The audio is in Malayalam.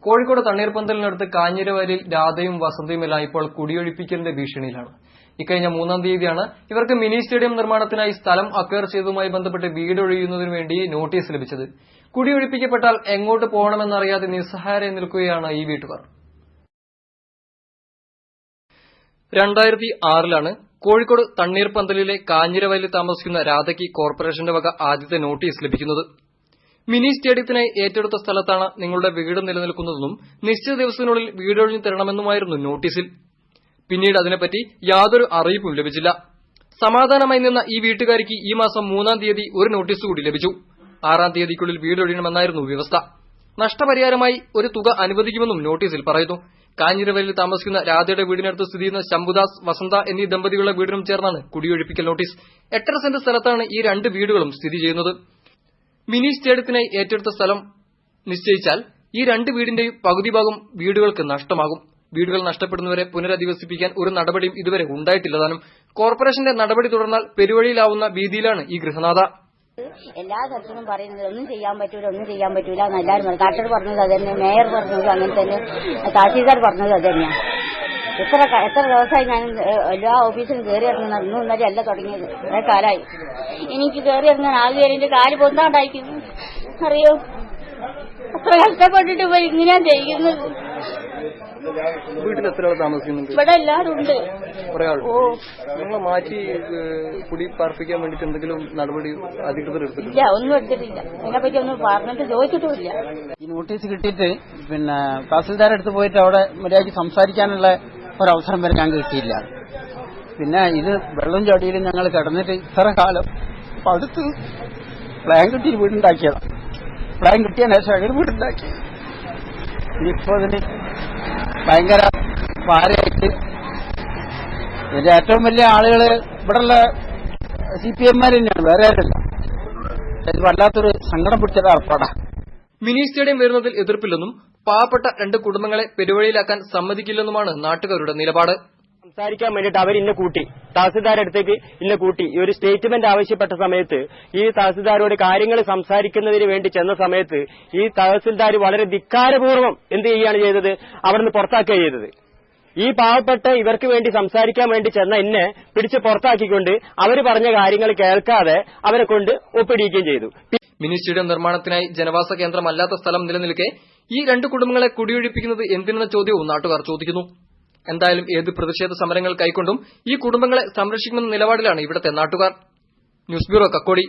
കോഴിക്കോട് തണ്ണീർപ്പന്തലിനടുത്ത് കാഞ്ഞിരവയലിൽ രാധയും വസന്തയുമെല്ലാം ഇപ്പോൾ കുടിയൊഴിപ്പിക്കലിന്റെ ഭീഷണിയിലാണ്. ഇക്കഴിഞ്ഞ 3-ാം തീയതിയാണ് ഇവർക്ക് മിനി സ്റ്റേഡിയം നിർമ്മാണത്തിനായി സ്ഥലം അക്വയർ ചെയ്തതുമായി ബന്ധപ്പെട്ട് വീടൊഴിയുന്നതിനു വേണ്ടി നോട്ടീസ് ലഭിച്ചത്. കുടിയൊഴിപ്പിക്കപ്പെട്ടാൽ എങ്ങോട്ട് പോകണമെന്നറിയാതെ നിസ്സഹായരായി നിൽക്കുകയാണ് ഈ വീട്ടുകാർ. 2006-ലാണ് കോഴിക്കോട് തണ്ണീർപ്പന്തലിലെ കാഞ്ഞിരവയലിൽ താമസിക്കുന്ന രാധയ്ക്ക് കോർപ്പറേഷന്റെ വക ആദ്യത്തെ നോട്ടീസ് ലഭിക്കുന്നത്. മിനി സ്റ്റേഡിയത്തിനായി ഏറ്റെടുത്ത സ്ഥലത്താണ് നിങ്ങളുടെ വീട് നിലനിൽക്കുന്നതെന്നും നിശ്ചിത ദിവസത്തിനുള്ളിൽ വീടൊഴിഞ്ഞു തരണമെന്നുമായിരുന്നു നോട്ടീസിൽ. പിന്നീട് അതിനെപ്പറ്റി യാതൊരു അറിയിപ്പും ലഭിച്ചില്ല. സമാധാനമായി നിന്ന ഈ വീട്ടുകാരിക്ക് ഈ മാസം 3-ാം തീയതി ഒരു നോട്ടീസ് കൂടി ലഭിച്ചു. 6-ാം തീയതിക്കുള്ളിൽ വീടൊഴിയണമെന്നായിരുന്നു വ്യവസ്ഥ. നഷ്ടപരിഹാരമായി ഒരു തുക അനുവദിക്കുമെന്നും നോട്ടീസിൽ പറയുന്നു. കാഞ്ഞിരവയലിൽ താമസിക്കുന്ന രാധയുടെ വീടിനടുത്ത് സ്ഥിതി ചെയ്യുന്ന ശംഭുദാസ്, വസന്ത എന്നീ ദമ്പതികളുടെ വീടിനും ചേർന്നാണ് കുടിയൊഴിപ്പിക്കൽ നോട്ടീസ്. 8.5 സെന്റ് സ്ഥലത്താണ് ഈ രണ്ട് വീടുകളും സ്ഥിതി ചെയ്യുന്നത്. മിനി സ്റ്റേഡിയത്തിനായി ഏറ്റെടുത്ത സ്ഥലം നിശ്ചയിച്ചാൽ ഈ രണ്ട് വീടിന്റെയും പകുതി ഭാഗം വീടുകൾക്ക് നഷ്ടമാകും. വീടുകൾ നഷ്ടപ്പെടുന്നവരെ പുനരധിവസിപ്പിക്കാൻ ഒരു നടപടിയും ഇതുവരെ ഉണ്ടായിട്ടില്ലതാനും. കോർപ്പറേഷന്റെ നടപടി തുടർന്നാൽ പെരുവഴിയിലാവുന്ന ഭീതിയിലാണ് ഈ ഗൃഹനാഥ. എല്ലാ സ്ഥലത്തും പറയുന്നത് ഒന്നും ചെയ്യാൻ പറ്റൂല എന്ന് എല്ലാവരും പറഞ്ഞു. കളക്ടർ പറഞ്ഞത് അത് തന്നെ, മേയർ പറഞ്ഞത് അങ്ങനെ തന്നെ, തഹസീൽദാർ പറഞ്ഞത് അത് തന്നെയാണ്. എത്ര ദിവസമായി ഞാൻ എല്ലാ ഓഫീസിലും കയറി ഇറങ്ങുന്നത്. ഇന്നും ഇന്നലെ അല്ല തുടങ്ങിയത്, കുറെ കാലമായി. എനിക്ക് കയറി ഇറങ്ങാൻ ആകെ എന്റെ കാല് പൊന്താണ്ടായിരിക്കുന്നു. അറിയോ, അത്ര കഷ്ടപ്പെട്ടിട്ട് പോയി ഇങ്ങനെയാ ചെയ്യുന്നത്. വീട്ടിൽ എത്ര ആൾ താമസിക്കുന്നുണ്ട്? ഇവിടെ എല്ലാവരും ഉണ്ട്. നിങ്ങളെ മാറ്റി കുടി പാർപ്പിക്കാൻ വേണ്ടിട്ട് എന്തെങ്കിലും നടപടി അധികൃതർ എടുത്തിട്ടില്ല? ഇല്ല, ഒന്നും എടുത്തിട്ടില്ല. അതിനെപ്പറ്റി ഒന്നും പറഞ്ഞിട്ട് ചോദിച്ചിട്ടുമില്ല. ഈ നോട്ടീസ് കിട്ടിയിട്ട് തഹസിൽദാരുടെ അടുത്ത് പോയിട്ട് അവിടെ മര്യാദയ്ക്ക് സംസാരിക്കാനുള്ള ഒരവസരം വരെ ഞങ്ങൾക്ക് കിട്ടിയില്ല. പിന്നെ ഇത് വെള്ളം ചടിയിലും ഞങ്ങൾ കിടന്നിട്ട് ഇത്ര കാലം അടുത്ത് പ്ലാൻ കിട്ടി വീടുണ്ടാക്കിയതാണ്. പ്ലാൻ കിട്ടിയതിനു ശേഷം ഒരു വീടുണ്ടാക്കി. ഇനിയിപ്പോ അതിന് ഭയങ്കര ഭാരമായിട്ട് ഇതിന്റെ ഏറ്റവും വലിയ ആളുകള് ഇവിടെയുള്ള CPM തന്നെയാണ്, വേറെ ആരല്ല. ഇത് വല്ലാത്തൊരു സങ്കടം പിടിച്ചത് ഏർപ്പാടാണ്. മിനി സ്റ്റേഡിയം വരുന്നതിൽ എതിർപ്പില്ലെന്നും പാവപ്പെട്ട 2 കുടുംബങ്ങളെ പെരുവഴിയിലാക്കാൻ സമ്മതിക്കില്ലെന്നുമാണ് നാട്ടുകാരുടെ നിലപാട്. സംസാരിക്കാൻ വേണ്ടിയിട്ട് അവർ ഇന്നെ കൂട്ടി, തഹസിൽദാരുടെ അടുത്തേക്ക് ഇന്നെ കൂട്ടി. ഈ ഒരു സ്റ്റേറ്റ്മെന്റ് ആവശ്യപ്പെട്ട സമയത്ത് ഈ തഹസിൽദാരോട് കാര്യങ്ങൾ സംസാരിക്കുന്നതിന് വേണ്ടി ചെന്ന സമയത്ത് ഈ തഹസിൽദാർ വളരെ ധിക്കാരപൂർവ്വം എന്ത് ചെയ്യുകയാണ് ചെയ്തത്, അവിടുന്ന് പുറത്താക്കുക ചെയ്തത്. ഈ പാവപ്പെട്ട ഇവർക്ക് വേണ്ടി സംസാരിക്കാൻ വേണ്ടി ചെന്ന എന്നെ പിടിച്ച് പുറത്താക്കിക്കൊണ്ട് അവർ പറഞ്ഞ കാര്യങ്ങൾ കേൾക്കാതെ അവരെ കൊണ്ട് ഒപ്പിടിക്കുകയും ചെയ്തു. മിനി സ്റ്റേഡിയം നിർമ്മാണത്തിനായി ജനവാസ കേന്ദ്രമല്ലാത്ത സ്ഥലം നിലനിൽക്കെ ഈ 2 കുടുംബങ്ങളെ കുടിയൊഴിപ്പിക്കുന്നത് എന്തിനെന്ന ചോദ്യവും നാട്ടുകാർ ചോദിക്കുന്നു. എന്തായാലും ഏത് പ്രതിഷേധ സമരങ്ങൾ കൈക്കൊണ്ടും ഈ കുടുംബങ്ങളെ സംരക്ഷിക്കുമെന്ന നിലപാടിലാണ് ഇവിടത്തെ നാട്ടുകാർ. News bureau, Kakkodi.